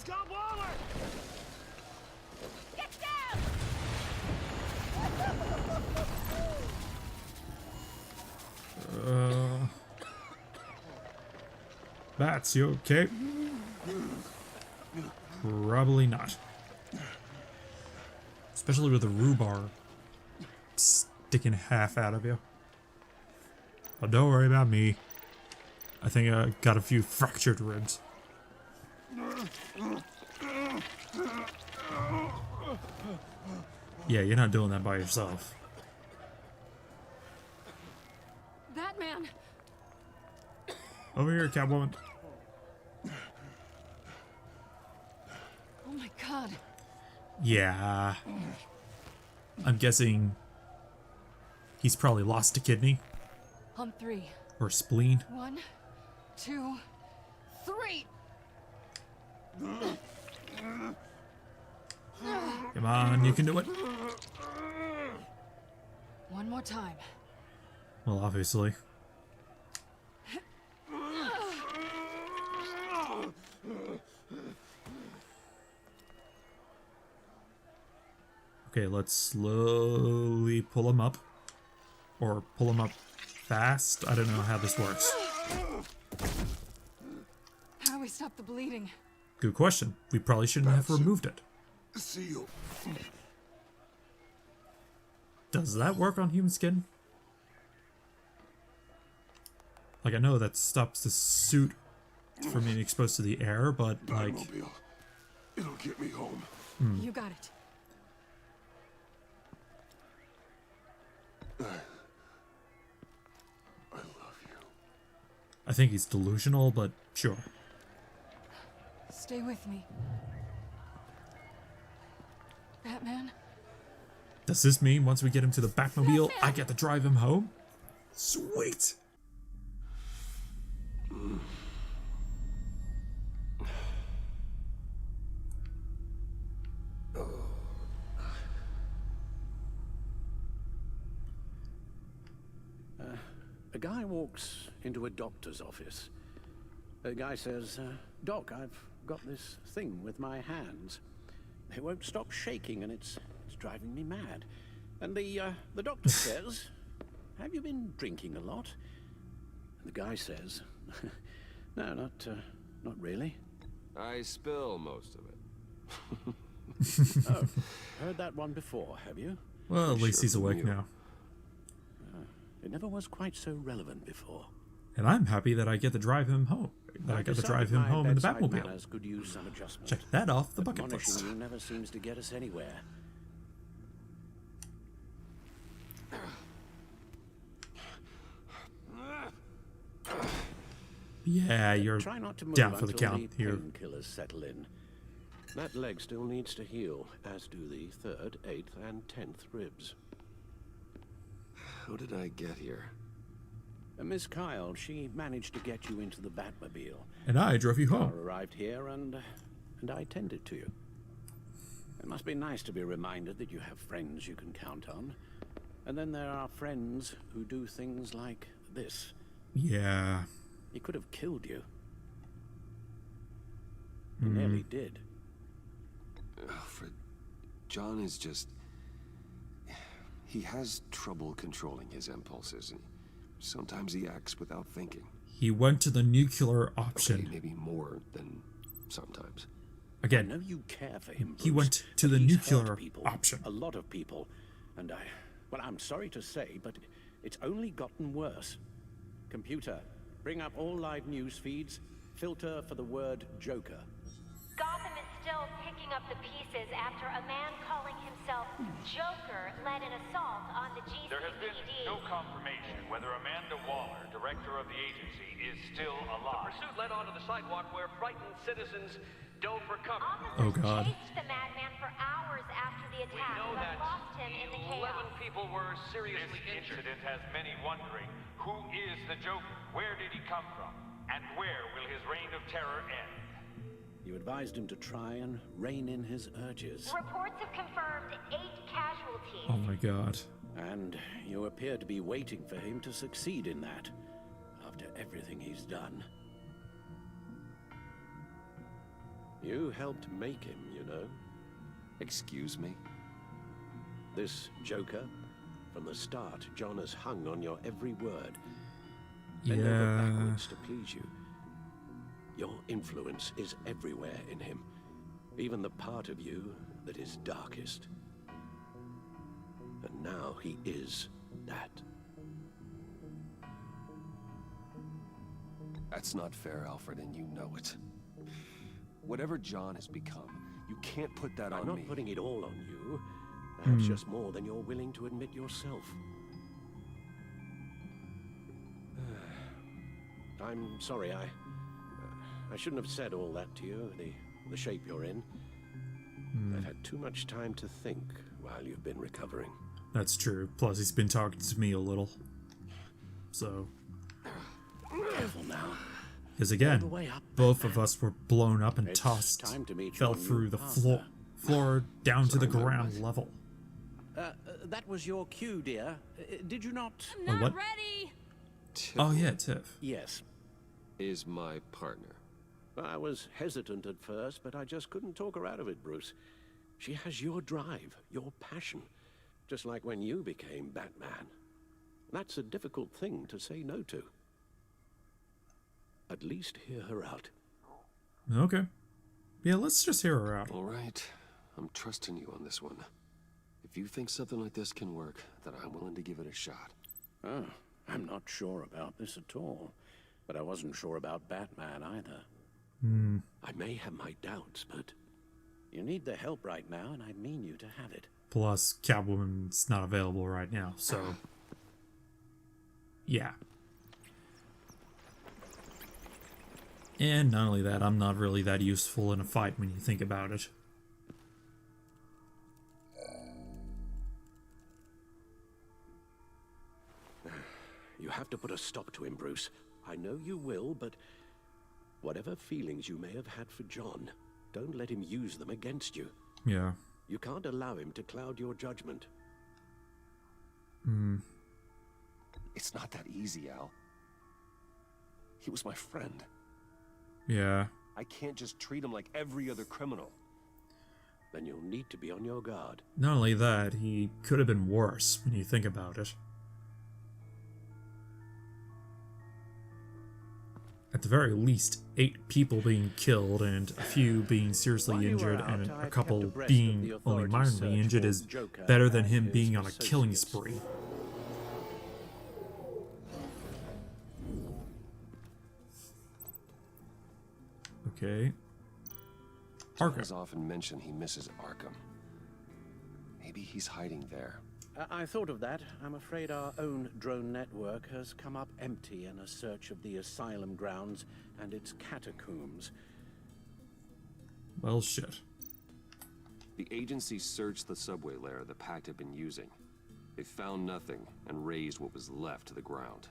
He's got Waller! Get down! Bats, you okay? Probably not. Especially with the rhubarb sticking half out of you. But don't worry about me. I think I got a few fractured ribs. Yeah, you're not doing that by yourself. Batman! Over here, Catwoman. Oh my god. Yeah. I'm guessing he's probably lost a kidney. On 3. Or spleen. 1, 2, 3! Come on, you can do it. One more time. Well, obviously. Okay, let's slowly pull him up. Or pull him up fast. I don't know how this works. How do we stop the bleeding? Good question. We probably shouldn't have removed it. Seal. Does that work on human skin? Like, I know that stops the suit from being exposed to the air, but like... Batmobile. It'll get me home. You got it. I love you. I think he's delusional, but sure. Stay with me. Batman? Does this mean once we get him to the Batmobile, I get to drive him home? Sweet! A guy walks into a doctor's office. The guy says, Doc, I've got this thing with my hands. They won't stop shaking and it's driving me mad. And the doctor says, have you been drinking a lot? And the guy says, no, not really. I spill most of it. Oh, heard that one before, have you? Well, at least Sure he's from awake you. now. It never was quite so relevant before. And I'm happy that I get to drive him home. That I get to drive him home in the Batmobile. Could use some adjustment. Check that off the bucket Admonishing list. you never seems to get us anywhere. Yeah, you're Try not to move down for the until count the here. painkillers settle in. That leg still needs to heal, as do the 3rd, 8th, and 10th ribs. How did I get here? Miss Kyle, she managed to get you into the Batmobile. And I drove you Car home. arrived here, and I tended to you. It must be nice to be reminded that you have friends you can count on. And then there are friends who do things like this. Yeah. He could have killed you. He nearly did. Alfred, John is just... He has trouble controlling his impulses. Sometimes he acts without thinking. He went to the nuclear option. Okay, maybe more than sometimes. I Again, know you care for him, he Bruce, went to but the he's nuclear hurt people, option. A lot of people. And I'm sorry to say, but it's only gotten worse. Computer, bring up all live news feeds. Filter for the word Joker. Gotham is still picking up the pieces after a man calling himself Joker led an assault on the GCPD. There has been no confirmation whether Amanda Waller, director of the agency, is still alive. The pursuit led onto the sidewalk where frightened citizens dove for cover. Oh, God. Chased the madman for hours after the We attack, know but that lost him in the 11 chaos. people were This seriously injured. incident has many wondering, who is the Joker? Where did he come from? And where will his reign of terror end? You advised him to try and rein in his urges. Reports have confirmed 8 casualties. Oh my god. And you appear to be waiting for him to succeed in that, after everything he's done. You helped make him, you know. Excuse me? This Joker, from the start, John has hung on your every word. Bend over Yeah. backwards to please you. Your influence is everywhere in him, even the part of you that is darkest. And now he is that. That's not fair, Alfred, and you know it. Whatever John has become, you can't put that I'm on not me. putting it all on you. Perhaps just more than you're willing to admit yourself. I'm sorry, I shouldn't have said all that to you, the shape you're in. I've had too much time to think while you've been recovering. That's true. Plus, he's been talking to me a little. So, Careful now. because All the again, way up, both of us were blown up and It's tossed, time to meet fell your new through the partner. floor down to the Sorry, ground what? level. That was your cue, dear. Did you not? I'm what? not ready. Oh yeah, Tiff. Yes. Is my partner. I was hesitant at first, but I just couldn't talk her out of it, Bruce. She has your drive, your passion, just like when you became Batman. That's a difficult thing to say no to. At least hear her out. Okay. Yeah, let's just hear her out. All right, I'm trusting you on this one. If you think something like this can work, then I'm willing to give it a shot. Oh, I'm not sure about this at all. But I wasn't sure about Batman either. I may have my doubts, but you need the help right now, and I mean you to have it. Plus, Catwoman's not available right now, so yeah. And not only that, I'm not really that useful in a fight when you think about it. You have to put a stop to him, Bruce. I know you will, but whatever feelings you may have had for John, don't let him use them against you. Yeah. You can't allow him to cloud your judgment. It's not that easy, Al. He was my friend. Yeah. I can't just treat him like every other criminal. Then you'll need to be on your guard. Not only that, he could have been worse when you think about it. At the very least, 8 people being killed and a few being seriously While you were injured out, and a I've couple kept abreast of being the only authorities' minorly search injured for is Joker better than and him his being on a killing associates. spree. Okay. John Arkham. has often mentioned he misses Arkham. Maybe he's hiding there. I thought of that. I'm afraid our own drone network has come up empty in a search of the asylum grounds and its catacombs. Well, shit. The agency searched the subway layer the Pact had been using. They found nothing and razed what was left to the ground.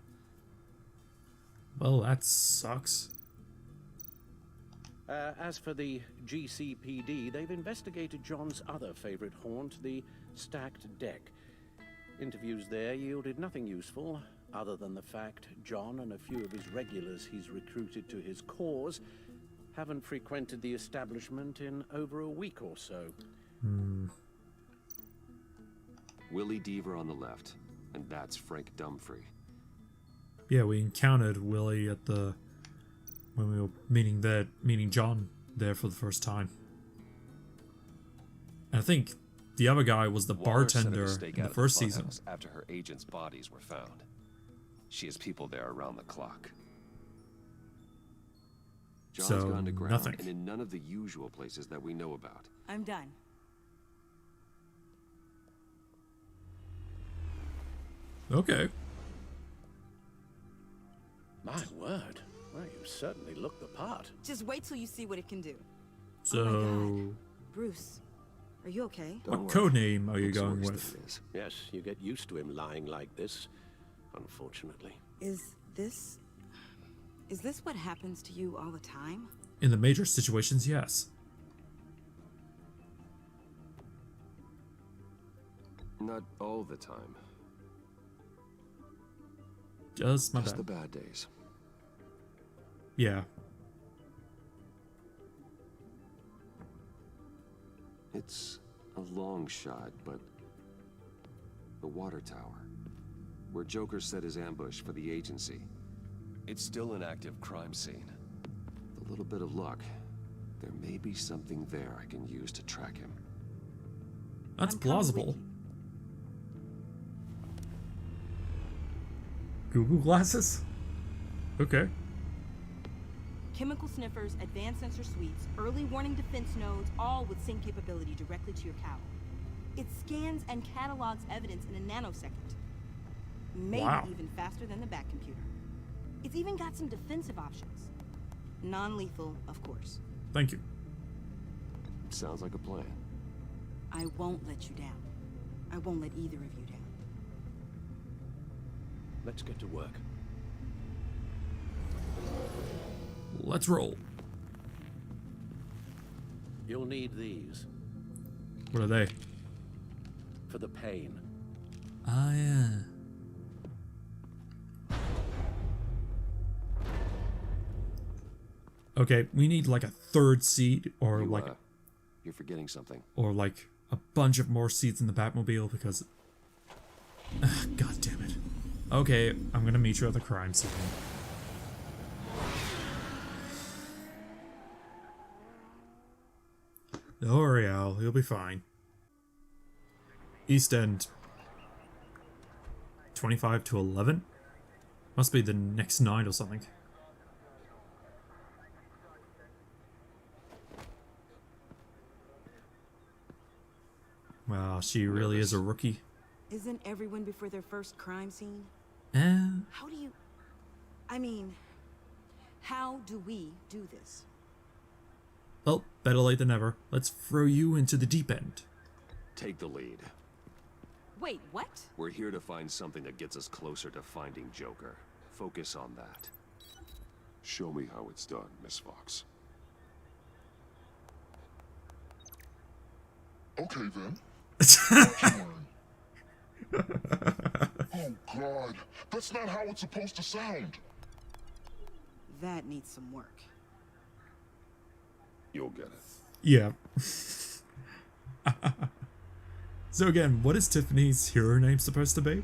Well, that sucks. As for the GCPD, they've investigated John's other favorite haunt, the stacked deck. Interviews there yielded nothing useful, other than the fact John and a few of his regulars he's recruited to his cause haven't frequented the establishment in over a week or so. Willie Deaver on the left, and that's Frank Dumfrey. Yeah, we encountered Willie at the when we were meeting John there for the first time. And I think the other guy was the Waller set up a bartender stakeout in the at first season. funhouse after her agents' bodies were found. She has people there around the clock. John's So, gone to ground, nothing. and in none of the usual places that we know about. I'm done. Okay. My word. Well, you certainly look the part. Just wait till you see what it can do. So, God. Bruce, are you okay? Don't what worry. codename are you Looks going worse than with? it is. Yes, you get used to him lying like this, unfortunately. Is this what happens to you all the time? In the major situations, yes. Not all the time. Just my Just bad. the bad days. Yeah. It's a long shot, but the water tower, where Joker set his ambush for the agency. It's still an active crime scene. With a little bit of luck, there may be something there I can use to track him. That's I'm coming with plausible. you. Google glasses? Okay. Chemical sniffers, advanced sensor suites, early warning defense nodes, all with sync capability directly to your cowl. It scans and catalogs evidence in a nanosecond. Maybe Wow. even faster than the Bat computer. It's even got some defensive options. Non-lethal, of course. Thank you. Sounds like a plan. I won't let you down. I won't let either of you down. Let's get to work. Let's roll. You'll need these What are they? for the pain. Ah, yeah. Okay, we need like a third seat or You're forgetting something. like a bunch of more seats in the Batmobile because God damn it. Okay, I'm gonna meet you at the crime scene. Don't worry, Al, you'll be fine. East End 25 to 11? Must be the next night or something. Wow, she really is a rookie. Isn't everyone before their first crime scene? Eh, How do you... I mean, how do we do this? well, better late than never. Let's throw you into the deep end. Take the lead. Wait, what? We're here to find something that gets us closer to finding Joker. Focus on that. Show me how it's done, Miss Fox. Okay then. What you learn? Oh God, that's not how it's supposed to sound. That needs some work. You'll get it. Yeah. So again, what is Tiffany's hero name supposed to be?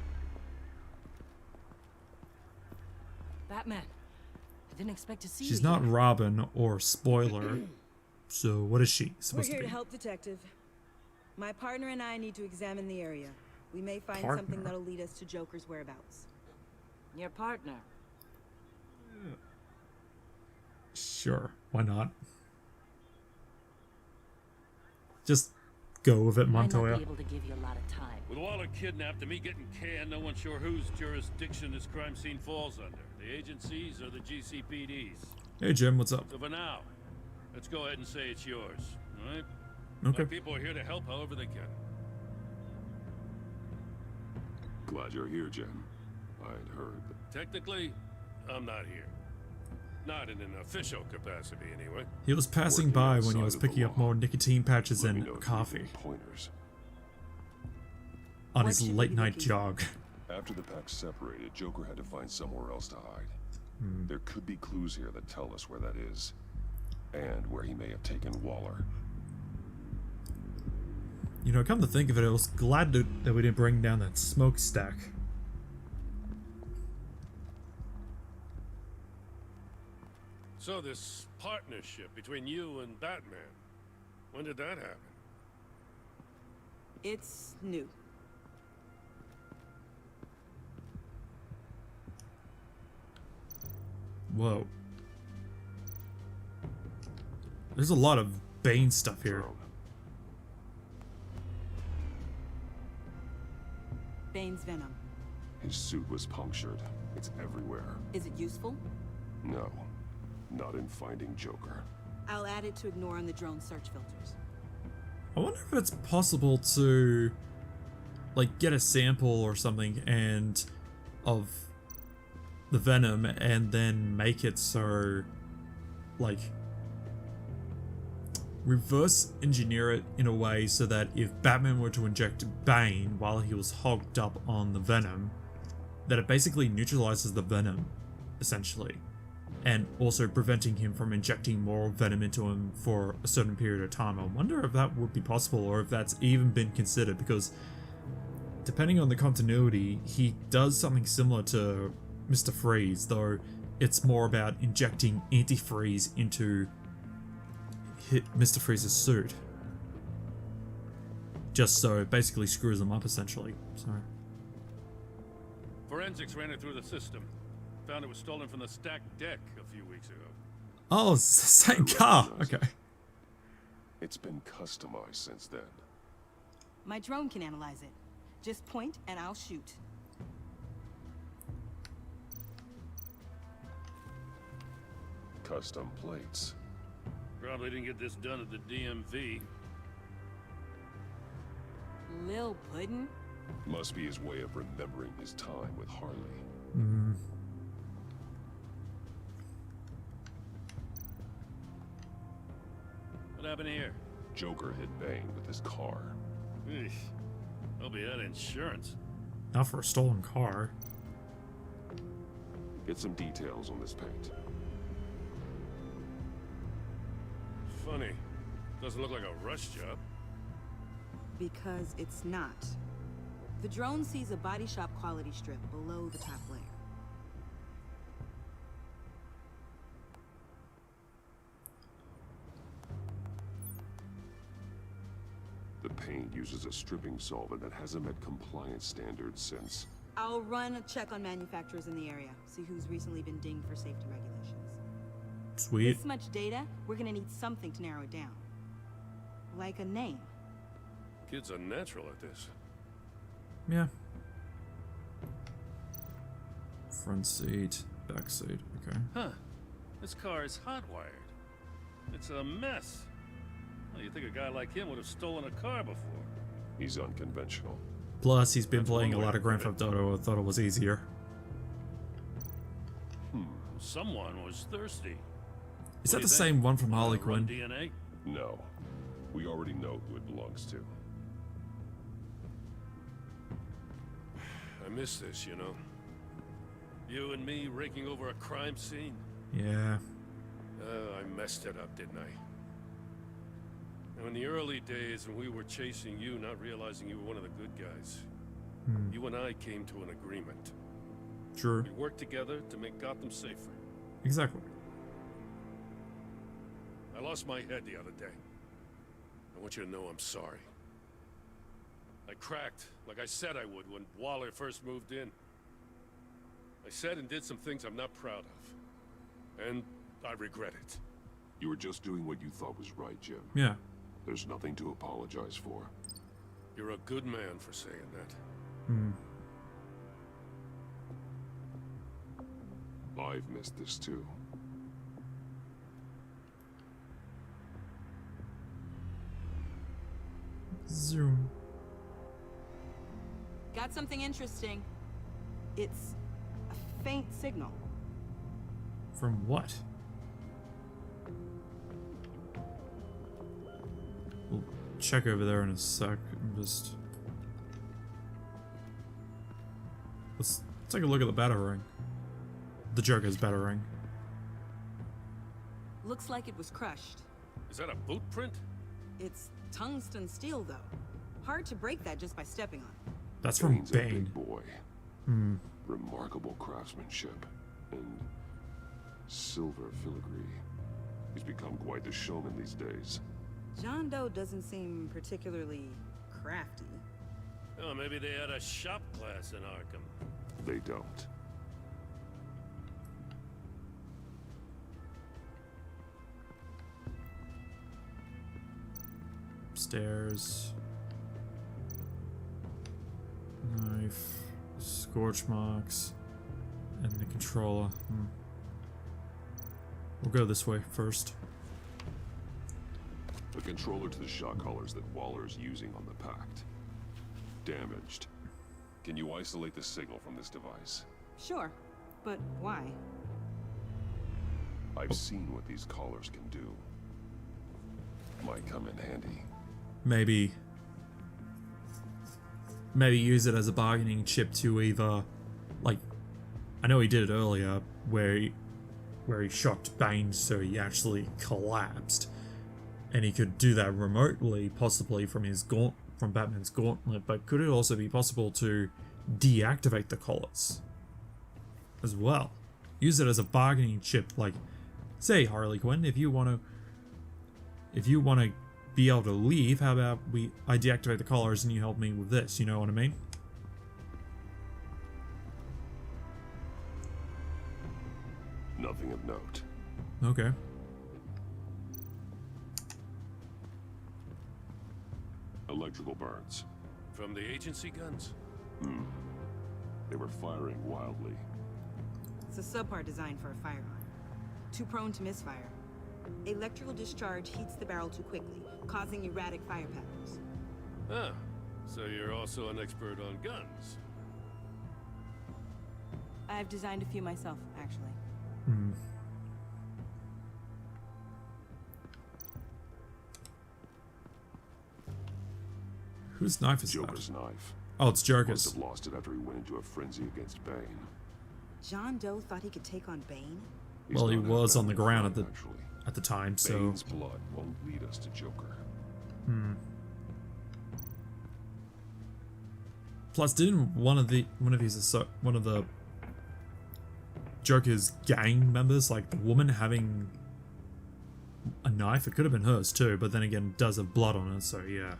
Batman. I didn't expect to see you. She's not Robin or Spoiler. So what is she We're supposed here to to be? help, Detective. My partner and I need to examine the area. We may find Partner? something that'll lead us to Joker's whereabouts. Your partner. Sure, why not? Just go with it, Might not Montoya. be able to give you a lot of time. With Waller kidnapped and me getting canned, no one's sure whose jurisdiction this crime scene falls under. The agencies or the GCPD's. Hey Jim, what's up? So for now, let's go ahead and say it's yours, all right? Okay. My people are here to help however they can. Glad you're here, Jim. I'd heard that. Technically, I'm not here. Not in an official capacity, anyway. He was passing Working by when outside he was of the picking up law. more nicotine patches Let me know and if you need coffee any pointers. on What his should we late be night looking for? jog. After the pack separated, Joker had to find somewhere else to hide. There could be clues here that tell us where that is. And where he may have taken Waller. You know, come to think of it, I was glad that we didn't bring down that smokestack. So this partnership between you and Batman, when did that happen? It's new. Whoa. There's a lot of Bane stuff here. Drone. Bane's venom. His suit was punctured. It's everywhere. Is it useful? No. Not in finding Joker. I'll add it to ignore on the drone search filters. I wonder if it's possible to like get a sample or something and of the venom and then make it so like reverse engineer it in a way so that if Batman were to inject Bane while he was hogged up on the venom, that it basically neutralizes the venom, essentially. and also preventing him from injecting more venom into him for a certain period of time. I wonder if that would be possible, or if that's even been considered, because depending on the continuity, he does something similar to Mr. Freeze, though it's more about injecting antifreeze into Mr. Freeze's suit. Just so it basically screws him up, essentially. So. Forensics ran it through the system. Found it was stolen from the stacked deck a few weeks ago. Oh, it's the same car. Okay. It's been customized since then. My drone can analyze it. Just point and I'll shoot. Custom plates. Probably didn't get this done at the DMV. Lil Puddin'? Must be his way of remembering his time with Harley. Mm. What happened here? Joker hit Bane with his car. Eesh. Hope he had insurance. Not for a stolen car. Get some details on this paint. Funny. Doesn't look like a rush job. Because it's not. The drone sees a body shop quality strip below the top layer. The paint uses a stripping solvent that hasn't met compliance standards since. I'll run a check on manufacturers in the area, see who's recently been dinged for safety regulations. Sweet. This much data, we're gonna need something to narrow it down. Like a name. Kid's a natural at this. Yeah. Front seat, back seat, okay. Huh. This car is hotwired. It's a mess. Well, you'd think a guy like him would have stolen a car before. He's unconventional. Plus, he's been playing a lot of Grand Theft Auto. I thought it was easier. Someone was thirsty. Is that the same one from Harley Run Quinn? DNA? No. We already know who it belongs to. I miss this, you know. You and me raking over a crime scene. Yeah. I messed it up, didn't I? Now, in the early days when we were chasing you, not realizing you were one of the good guys, you and I came to an agreement. True. We worked together to make Gotham safer. Exactly. I lost my head the other day. I want you to know I'm sorry. I cracked, like I said I would when Waller first moved in. I said and did some things I'm not proud of. And I regret it. You were just doing what you thought was right, Jim. Yeah. There's nothing to apologize for. You're a good man for saying that. I've missed this too. Zoom. Got something interesting. It's a faint signal. From what? We'll check over there in a sec. Let's take a look at the batarang. The Joker's batarang. Looks like it was crushed. Is that a boot print? It's tungsten steel, though. Hard to break that just by stepping on. That's from Bane's a Bane. big boy. Remarkable craftsmanship and silver filigree. He's become quite the showman these days. John Doe doesn't seem particularly crafty. Oh, maybe they had a shop class in Arkham. They don't. Stairs. Knife. Scorch marks. And the controller. We'll go this way first. The controller to the shot collars that Waller's using on the Pact. Damaged. Can you isolate the signal from this device? Sure, but why? I've seen what these collars can do. Might come in handy. Maybe use it as a bargaining chip to either, like, I know he did it earlier, where where he shocked Bane so he actually collapsed. And he could do that remotely, possibly from Batman's gauntlet, but could it also be possible to deactivate the collars as well? Use it as a bargaining chip, like, say, Harley Quinn, if you want to be able to leave, how about I deactivate the collars and you help me with this, you know what I mean? Nothing of note. Okay. Electrical burns. From the agency guns? They were firing wildly. It's a subpart designed for a firearm. Too prone to misfire. Electrical discharge heats the barrel too quickly, causing erratic fire patterns. Ah, so you're also an expert on guns. I've designed a few myself, actually. Whose knife is Joker's that? knife. Oh, it's Must Joker's. have lost it after he went into a frenzy against Bane. John Doe thought he could take on Bane? He's Well, he not was that on the bad of a ground fight, actually. at the time, so... Bane's blood won't lead us to Joker. Plus, didn't one of the Joker's gang members, like the woman having a knife? It could have been hers too, but then again, it does have blood on it, so yeah.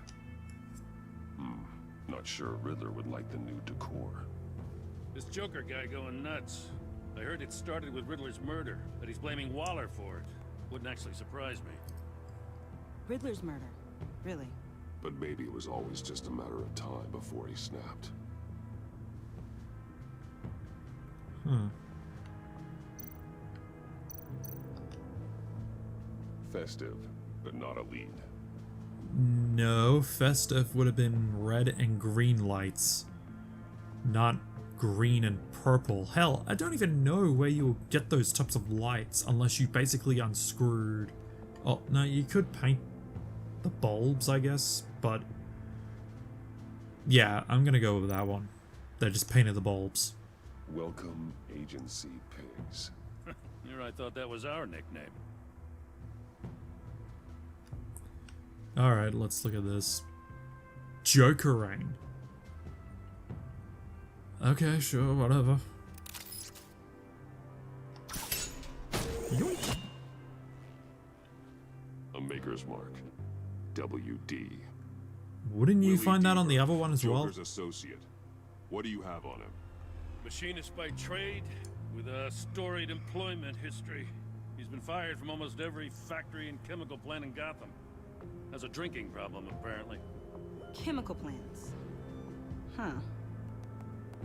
Not sure Riddler would like the new decor. This Joker guy going nuts. I heard it started with Riddler's murder, but he's blaming Waller for it. Wouldn't actually surprise me. Riddler's murder. Really? But maybe it was always just a matter of time before he snapped. Festive, but not a lead. No, festive would have been red and green lights, not green and purple. Hell, I don't even know where you'll get those types of lights unless you basically unscrewed. Oh, no, you could paint the bulbs, I guess, but yeah, I'm gonna go with that one. They just painted the bulbs. Welcome, Agency Pigs. Here I thought that was our nickname. Alright, let's look at this. Joker Rain. Okay, sure, whatever. Yoink. A Maker's Mark. WD. Wouldn't you Willie find that on the Deaver, other one as well? Joker's associate. What do you have on him? Machinist by trade, with a storied employment history. He's been fired from almost every factory and chemical plant in Gotham. Has a drinking problem, apparently. Chemical plants. Huh.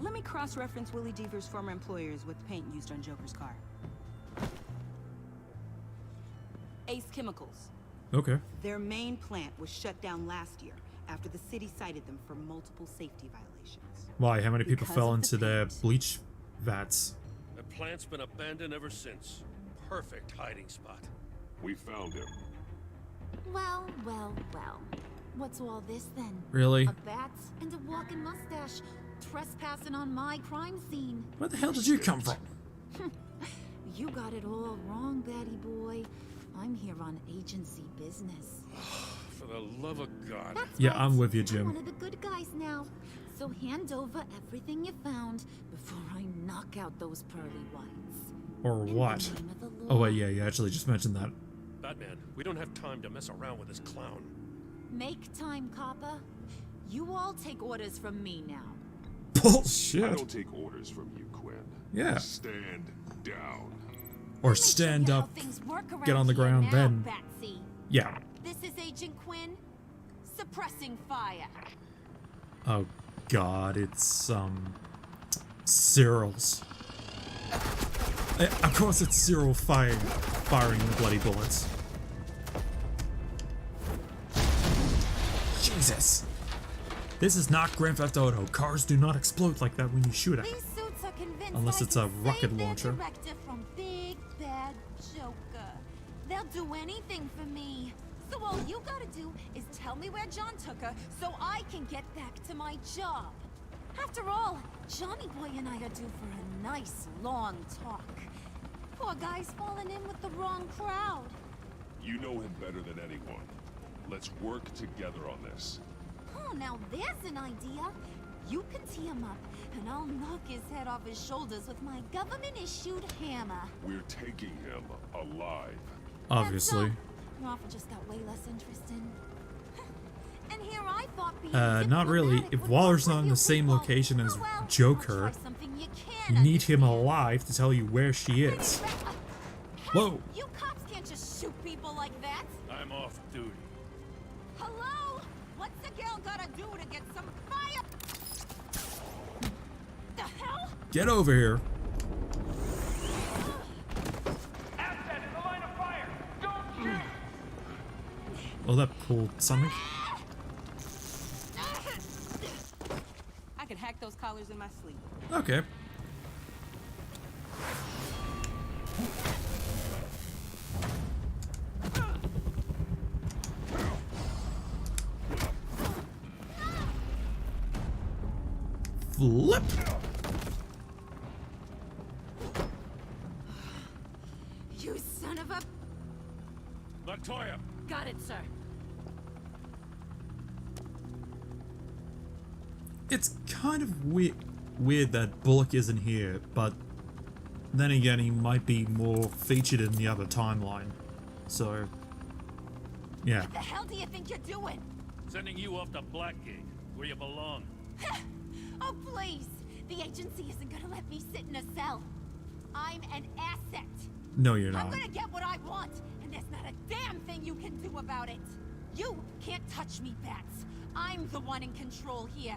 Let me cross-reference Willie Deaver's former employers with the paint used on Joker's car. Ace Chemicals. Okay. Their main plant was shut down last year after the city cited them for multiple safety violations. Why? How many people Because fell of into the their paint. bleach vats? The plant's been abandoned ever since. Perfect hiding spot. We found him. Well, well, well. What's all this then? Really? A bat and a walking mustache trespassing on my crime scene. Where the hell did you come from? You got it all wrong, Batty boy. I'm here on agency business. For the love of God. That's Yeah, right. I'm with you, I'm Jim. one of the good guys now. So hand over everything you found before I knock out those pearly whites. Or In the what? name of the Oh law. wait, yeah, you actually just mentioned that. Batman, we don't have time to mess around with this clown. Make time, copper. You all take orders from me now. I Bullshit. don't take orders from you, Quinn. Yeah. Stand down. Or Let me show stand you how up, things work around get on the here ground, now, then. Batsy. Yeah. This is Agent Quinn. Suppressing fire. Oh god, it's Cyril's. Of course it's Cyril firing the bloody bullets. Jesus. This is not Grand Theft Auto. Cars do not explode like that when you shoot at them. These suits are convinced Unless I it's can a rocket save their launcher. director from Big Bad Joker. They'll do anything for me. So all you gotta do is tell me where John took her so I can get back to my job. After all, Johnny Boy and I are due for a nice long talk. Poor guy's fallen in with the wrong crowd. You know him better than anyone. Let's work together on this. Oh, now there's an idea. You can tee him up, and I'll knock his head off his shoulders with my government-issued hammer. We're taking him alive. Obviously. Your offer just got way less interesting. And here I thought being Not really. If Waller's not in the same location as Joker, you need him alive to tell you where she is. Whoa! You cops can't just shoot people like that. I'm off duty. Hello? What's a girl gotta do to get some fire? The hell? Get over here. Asset in the line of fire! Don't shoot! Oh, that pulled something. I could hack those collars in my sleep. Okay. Flip. You son of a... Latoya! Got it, sir. It's kind of weird that Bullock isn't here, but then again, he might be more featured in the other timeline. So, yeah. What the hell do you think you're doing? Sending you off to Blackgate, where you belong. Oh, please. The agency isn't gonna let me sit in a cell. I'm an asset. No, you're I'm not. gonna get what I want, and there's not a damn thing you can do about it. You can't touch me, Bats. I'm the one in control here.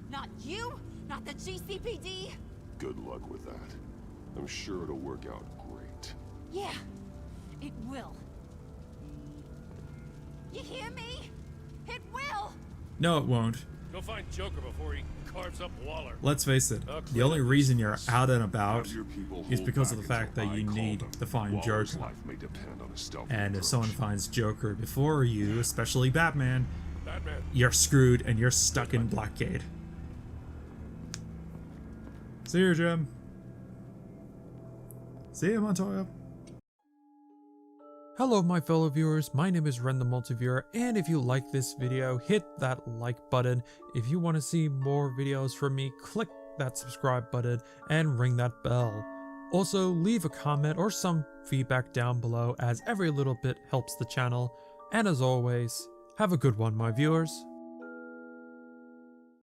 Not you, not the GCPD. Good luck with that. I'm sure it'll work out great. Yeah, it will. You hear me? It will. No, it won't. Go find Joker before he carves up Waller. Let's face it, the only reason you're out and about is because of the fact that you need to find Joker. And if someone finds Joker before you, especially Batman, you're screwed and you're stuck in Blackgate. See you, Jim. See you, Montoya. Hello my fellow viewers, my name is Ren The Multiviewer, and if you like this video, hit that like button. If you want to see more videos from me, click that subscribe button and ring that bell. Also, leave a comment or some feedback down below, as every little bit helps the channel. And as always, have a good one my viewers.